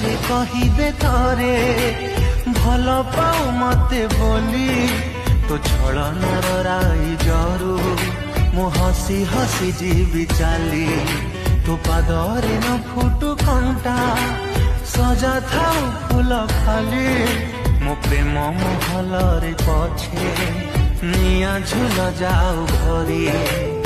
रे कहिदे थरे भल पाऊ मते बोली तो छलनार राई जरू मु हसी हसी जीवी चाली तो पादरे न फुटु कंटा सजा थाऊ फूल खाली मो प्रेम महल रे पछे निया झुल जाऊ घरी।